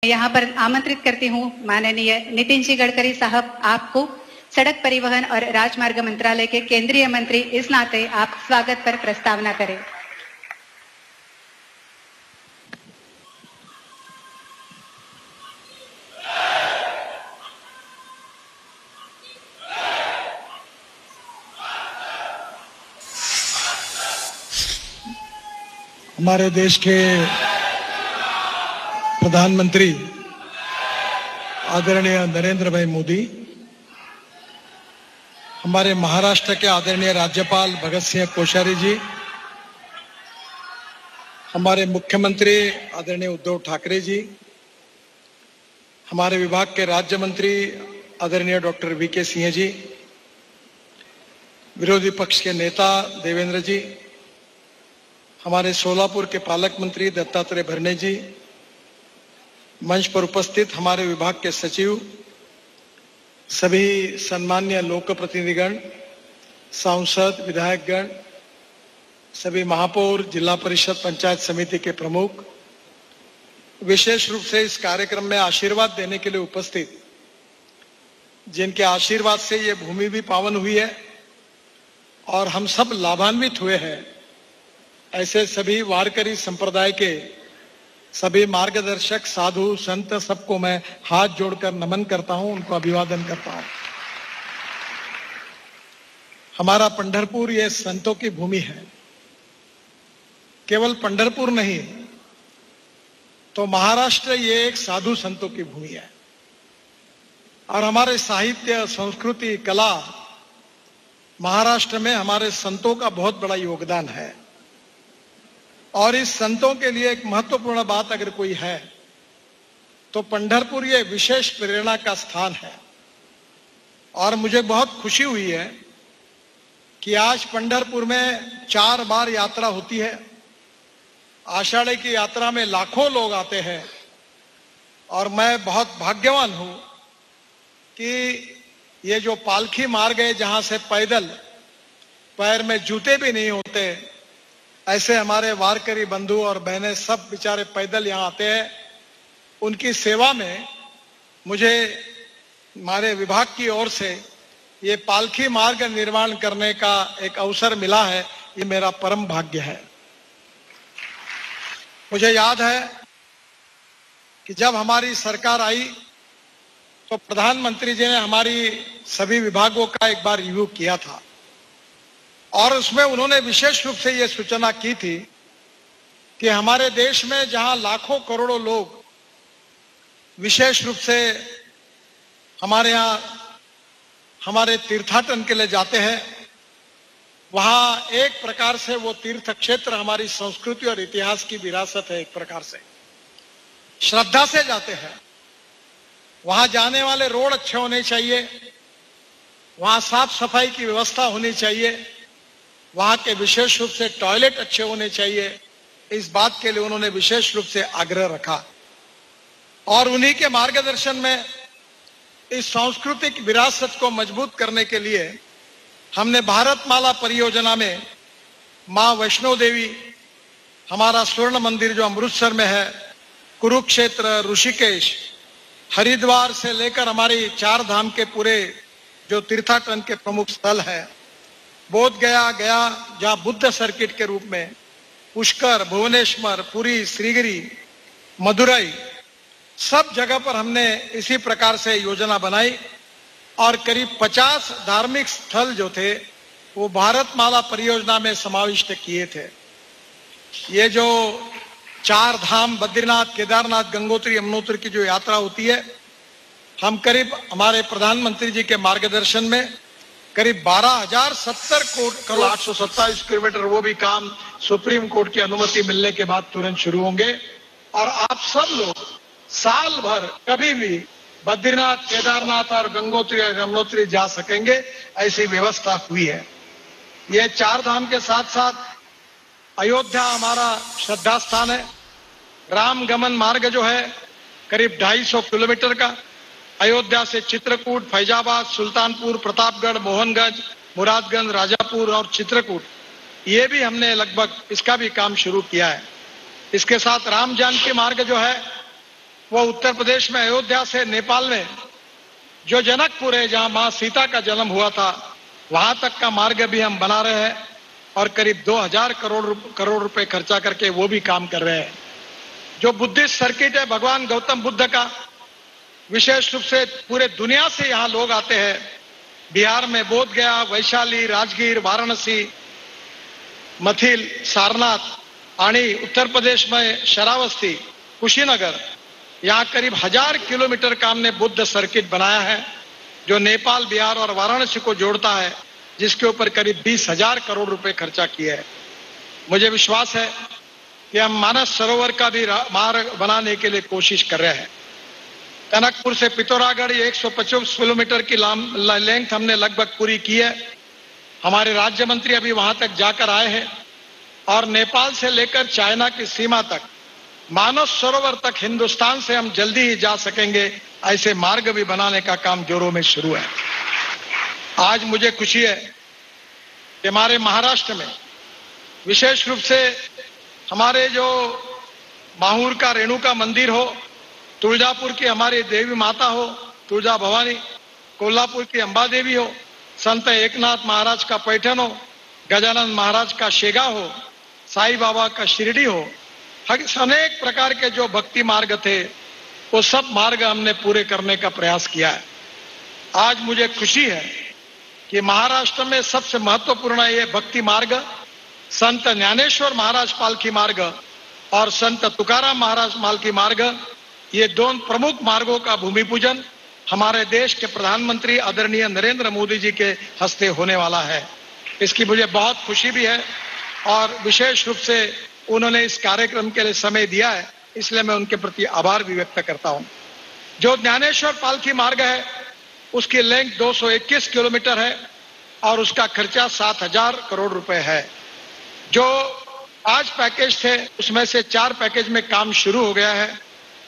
यहाँ पर आमंत्रित करती हूँ माननीय नितिन जी गडकरी साहब, आपको सड़क परिवहन और राजमार्ग मंत्रालय के केंद्रीय मंत्री, इस नाते आप स्वागत पर प्रस्तावना करें। हमारे देश के प्रधानमंत्री आदरणीय नरेंद्र भाई मोदी, हमारे महाराष्ट्र के आदरणीय राज्यपाल भगत सिंह कोश्यारी जी, हमारे मुख्यमंत्री आदरणीय उद्धव ठाकरे जी, हमारे विभाग के राज्य मंत्री आदरणीय डॉक्टर वीके सिंह जी, विरोधी पक्ष के नेता देवेंद्र जी, हमारे सोलापुर के पालक मंत्री दत्तात्रेय भरणे जी, मंच पर उपस्थित हमारे विभाग के सचिव, सभी सम्मान्य लोक प्रतिनिधिगण, सांसद, विधायकगण, सभी महापौर, जिला परिषद, पंचायत समिति के प्रमुख, विशेष रूप से इस कार्यक्रम में आशीर्वाद देने के लिए उपस्थित, जिनके आशीर्वाद से ये भूमि भी पावन हुई है और हम सब लाभान्वित हुए हैं, ऐसे सभी वारकरी संप्रदाय के सभी मार्गदर्शक, साधु, संत, सबको मैं हाथ जोड़कर नमन करता हूं, उनको अभिवादन करता हूं। हमारा पंढरपुर ये संतों की भूमि है। केवल पंढरपुर नहीं तो महाराष्ट्र ये एक साधु संतों की भूमि है और हमारे साहित्य, संस्कृति, कला, महाराष्ट्र में हमारे संतों का बहुत बड़ा योगदान है। और इस संतों के लिए एक महत्वपूर्ण बात अगर कोई है तो पंढरपुर ये विशेष प्रेरणा का स्थान है। और मुझे बहुत खुशी हुई है कि आज पंढरपुर में 4 बार यात्रा होती है। आषाढ़ी की यात्रा में लाखों लोग आते हैं और मैं बहुत भाग्यवान हूं कि ये जो पालकी मार्ग है, जहां से पैदल, पैर में जूते भी नहीं होते, ऐसे हमारे वारकरी बंधु और बहनें सब बेचारे पैदल यहाँ आते हैं। उनकी सेवा में मुझे हमारे विभाग की ओर से ये पालकी मार्ग निर्माण करने का एक अवसर मिला है, ये मेरा परम भाग्य है। मुझे याद है कि जब हमारी सरकार आई तो प्रधानमंत्री जी ने हमारी सभी विभागों का एक बार रिव्यू किया था और उसमें उन्होंने विशेष रूप से यह सूचना की थी कि हमारे देश में जहां लाखों करोड़ों लोग विशेष रूप से हमारे यहाँ हमारे तीर्थाटन के लिए जाते हैं, वहां एक प्रकार से वो तीर्थ क्षेत्र हमारी संस्कृति और इतिहास की विरासत है। एक प्रकार से श्रद्धा से जाते हैं। वहां जाने वाले रोड अच्छे होने चाहिए, वहां साफ सफाई की व्यवस्था होनी चाहिए, वहां के विशेष रूप से टॉयलेट अच्छे होने चाहिए। इस बात के लिए उन्होंने विशेष रूप से आग्रह रखा और उन्हीं के मार्गदर्शन में इस सांस्कृतिक विरासत को मजबूत करने के लिए हमने भारतमाला परियोजना में मां वैष्णो देवी, हमारा स्वर्ण मंदिर जो अमृतसर में है, कुरुक्षेत्र, ऋषिकेश, हरिद्वार से लेकर हमारी 4 धाम के पूरे जो तीर्थाटन के प्रमुख स्थल है, बोध गया, जहां बुद्ध सर्किट के रूप में, पुष्कर, भुवनेश्वर, पुरी, श्रीगिरी, मदुरई, सब जगह पर हमने इसी प्रकार से योजना बनाई और करीब 50 धार्मिक स्थल जो थे वो भारतमाला परियोजना में समाविष्ट किए थे। ये जो 4 धाम, बद्रीनाथ, केदारनाथ, गंगोत्री, यमुनोत्री की जो यात्रा होती है, हम करीब हमारे प्रधानमंत्री जी के मार्गदर्शन में करीब 12,070 करोड़ 827 किलोमीटर, वो भी काम सुप्रीम कोर्ट की अनुमति मिलने के बाद तुरंत शुरू होंगे और आप सब लोग साल भर कभी भी बद्रीनाथ, केदारनाथ और गंगोत्री और यमुनोत्री जा सकेंगे, ऐसी व्यवस्था हुई है। ये 4 धाम के साथ साथ अयोध्या हमारा श्रद्धा स्थान है। राम गमन मार्ग जो है करीब 250 किलोमीटर का, अयोध्या से चित्रकूट, फैजाबाद, सुल्तानपुर, प्रतापगढ़, मोहनगंज, मुरादगंज, राजापुर और चित्रकूट, ये भी हमने लगभग इसका भी काम शुरू किया है। इसके साथ राम जानकी मार्ग जो है वो उत्तर प्रदेश में अयोध्या से नेपाल में जो जनकपुर है, जहां मां सीता का जन्म हुआ था, वहां तक का मार्ग भी हम बना रहे हैं और करीब 2000 करोड़ रुपए खर्चा करके वो भी काम कर रहे हैं। जो बुद्धिस्ट सर्किट है भगवान गौतम बुद्ध का, विशेष रूप से पूरे दुनिया से यहाँ लोग आते हैं। बिहार में बोध गया, वैशाली, राजगीर, वाराणसी, मथिल, सारनाथ, आनी, उत्तर प्रदेश में शरावस्ती, कुशीनगर, यहाँ करीब 1000 किलोमीटर का हमने बुद्ध सर्किट बनाया है, जो नेपाल, बिहार और वाराणसी को जोड़ता है, जिसके ऊपर करीब 20,000 करोड़ रुपए खर्चा किए हैं। मुझे विश्वास है कि हम मानस सरोवर का भी मार्ग बनाने के लिए कोशिश कर रहे हैं। टनकपुर से पिथौरागढ़ 125 किलोमीटर की लेंथ हमने लगभग पूरी की है। हमारे राज्य मंत्री अभी वहां तक जाकर आए हैं और नेपाल से लेकर चाइना की सीमा तक, मानस सरोवर तक हिंदुस्तान से हम जल्दी ही जा सकेंगे, ऐसे मार्ग भी बनाने का काम जोरों में शुरू है। आज मुझे खुशी है कि हमारे महाराष्ट्र में विशेष रूप से हमारे जो माहूर का रेणुका मंदिर हो, तुळजापुर की हमारी देवी माता हो तुळजा भवानी, कोल्हापुर की अंबा देवी हो, संत एकनाथ महाराज का पैठण हो, गजानन महाराज का शेगा हो, साईं बाबा का शिरडी हो, अनेक प्रकार के जो भक्ति मार्ग थे वो सब मार्ग हमने पूरे करने का प्रयास किया है। आज मुझे खुशी है कि महाराष्ट्र में सबसे महत्वपूर्ण ये भक्ति मार्ग, संत ज्ञानेश्वर महाराज पालकी मार्ग और संत तुकाराम महाराज पालकी मार्ग, ये दोनों प्रमुख मार्गों का भूमि पूजन हमारे देश के प्रधानमंत्री आदरणीय नरेंद्र मोदी जी के हस्ते होने वाला है। इसकी मुझे बहुत खुशी भी है और विशेष रूप से उन्होंने इस कार्यक्रम के लिए समय दिया है, इसलिए मैं उनके प्रति आभार भी व्यक्त करता हूं। जो ज्ञानेश्वर पालकी मार्ग है उसकी लेंथ 221 किलोमीटर है और उसका खर्चा 7,000 करोड़ रुपए है। जो 5 पैकेज थे उसमें से 4 पैकेज में काम शुरू हो गया है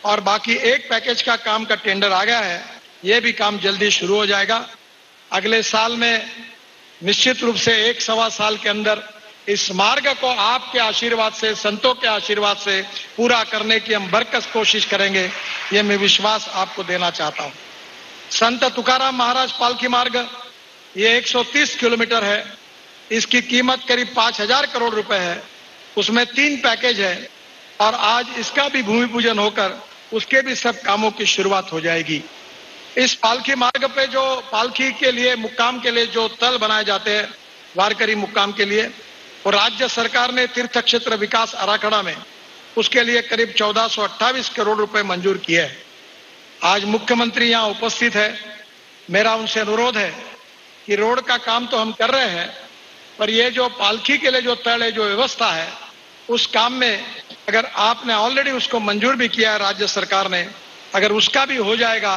और बाकी 1 पैकेज का काम का टेंडर आ गया है। यह भी काम जल्दी शुरू हो जाएगा। अगले साल में निश्चित रूप से 1-1.25 साल के अंदर इस मार्ग को आपके आशीर्वाद से, संतों के आशीर्वाद से पूरा करने की हम बरकस कोशिश करेंगे, ये मैं विश्वास आपको देना चाहता हूं। संत तुकाराम महाराज पालकी मार्ग ये 130 किलोमीटर है, इसकी कीमत करीब 5,000 करोड़ रुपए है, उसमें 3 पैकेज है और आज इसका भी भूमि पूजन होकर उसके भी सब कामों की शुरुआत हो जाएगी। इस पालकी मार्ग पे जो पालकी के लिए, मुक्काम के लिए जो तल बनाए जाते हैं वारकरी मुक्काम के लिए, और राज्य सरकार ने तीर्थ क्षेत्र विकास आराखड़ा में उसके लिए करीब 1428 करोड़ रुपए मंजूर किए हैं। आज मुख्यमंत्री यहाँ उपस्थित है, मेरा उनसे अनुरोध है कि रोड का काम तो हम कर रहे हैं, पर ये जो पालकी के लिए जो तल है, जो व्यवस्था है, उस काम में अगर आपने ऑलरेडी उसको मंजूर भी किया है राज्य सरकार ने, अगर उसका भी हो जाएगा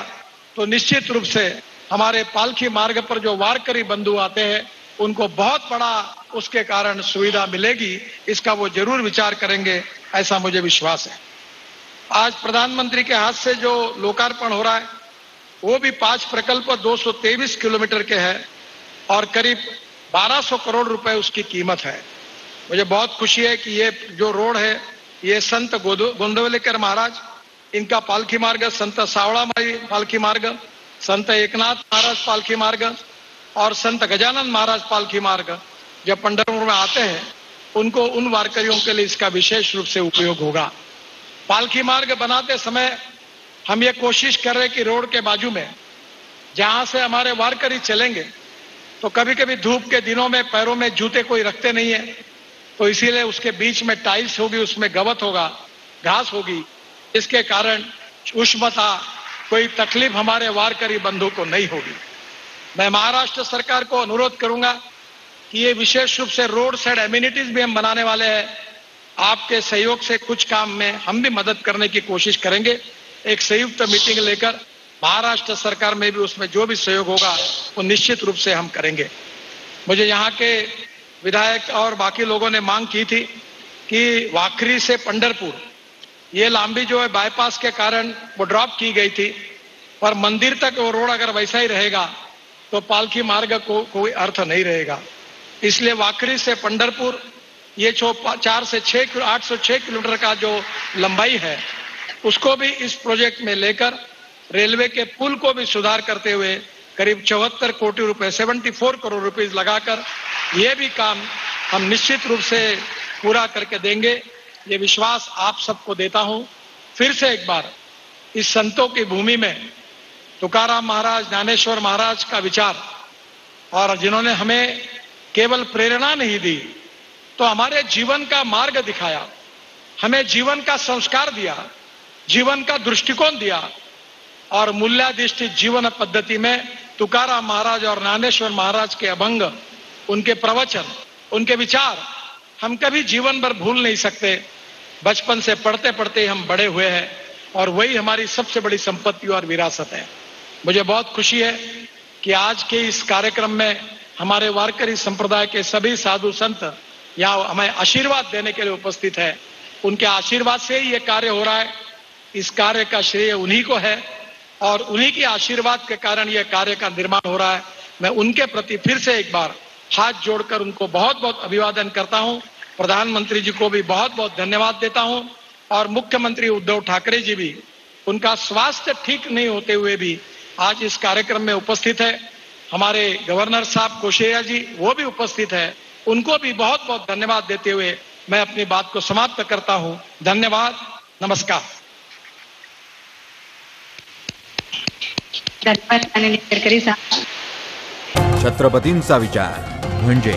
तो निश्चित रूप से हमारे पालकी मार्ग पर जो वारकरी बंधु आते हैं उनको बहुत बड़ा उसके कारण सुविधा मिलेगी। इसका वो जरूर विचार करेंगे, ऐसा मुझे विश्वास है। आज प्रधानमंत्री के हाथ से जो लोकार्पण हो रहा है वो भी 5 प्रकल्प 223 किलोमीटर के हैं और करीब 1200 करोड़ रुपए उसकी कीमत है। मुझे बहुत खुशी है कि ये जो रोड है ये संत गोंदवलेकर महाराज, इनका पालकी मार्ग, संत सावळामाई पालकी मार्ग, संत एकनाथ महाराज पालकी मार्ग और संत गजानन महाराज पालकी मार्ग जब पंढरपुर में आते हैं उनको, उन वारकरियों के लिए इसका विशेष रूप से उपयोग होगा। पालकी मार्ग बनाते समय हम ये कोशिश कर रहे हैं कि रोड के बाजू में जहां से हमारे वारकरी चलेंगे तो कभी कभी धूप के दिनों में पैरों में जूते कोई रखते नहीं है, तो इसीलिए उसके बीच में टाइल्स होगी, उसमें गवत होगा, घास होगी, इसके कारण उष्णता, कोई तकलीफ हमारे वारकरी बंधु को नहीं होगी। मैं महाराष्ट्र सरकार को अनुरोध करूंगा कि ये विशेष रूप से रोड साइड एमिनिटीज भी हम बनाने वाले हैं। आपके सहयोग से कुछ काम में हम भी मदद करने की कोशिश करेंगे। एक संयुक्त मीटिंग लेकर महाराष्ट्र सरकार में भी उसमें जो भी सहयोग होगा वो निश्चित रूप से हम करेंगे। मुझे यहाँ के विधायक और बाकी लोगों ने मांग की थी कि वाखरी से पंढरपुर ये लांबी जो है बाईपास के कारण वो ड्रॉप की गई थी, पर मंदिर तक वो रोड अगर वैसा ही रहेगा तो पालकी मार्ग को कोई अर्थ नहीं रहेगा। इसलिए वाखरी से पंढरपुर ये 806 किलोमीटर का जो लंबाई है उसको भी इस प्रोजेक्ट में लेकर रेलवे के पुल को भी सुधार करते हुए करीब 74 कोटि रुपए 74 करोड़ रुपए लगाकर ये भी काम हम निश्चित रूप से पूरा करके देंगे। ये विश्वास आप सबको देता हूं। फिर से एक बार इस संतों की भूमि में तुकाराम महाराज, ज्ञानेश्वर महाराज का विचार, और जिन्होंने हमें केवल प्रेरणा नहीं दी तो हमारे जीवन का मार्ग दिखाया, हमें जीवन का संस्कार दिया, जीवन का दृष्टिकोण दिया, और मूल्याधिष्ठित जीवन पद्धति में तुकाराम महाराज और ज्ञानेश्वर महाराज के अभंग, उनके प्रवचन, उनके विचार हम कभी जीवन भर भूल नहीं सकते। बचपन से पढ़ते पढ़ते हम बड़े हुए हैं और वही हमारी सबसे बड़ी संपत्ति और विरासत है। मुझे बहुत खुशी है कि आज के इस कार्यक्रम में हमारे वारकरी संप्रदाय के सभी साधु संत यहाँ हमें आशीर्वाद देने के लिए उपस्थित है। उनके आशीर्वाद से ही ये कार्य हो रहा है। इस कार्य का श्रेय उन्हीं को है और उन्हीं के आशीर्वाद के कारण यह कार्य का निर्माण हो रहा है। मैं उनके प्रति फिर से एक बार हाथ जोड़कर उनको बहुत बहुत अभिवादन करता हूं। प्रधानमंत्री जी को भी बहुत बहुत धन्यवाद देता हूं और मुख्यमंत्री उद्धव ठाकरे जी भी, उनका स्वास्थ्य ठीक नहीं होते हुए भी आज इस कार्यक्रम में उपस्थित है। हमारे गवर्नर साहब कोश्यारी जी वो भी उपस्थित है, उनको भी बहुत बहुत धन्यवाद देते हुए मैं अपनी बात को समाप्त करता हूं। धन्यवाद, नमस्कार। धन्यवाद माननीय गडकरी साहब। छत्रपतींचा विचार म्हणजे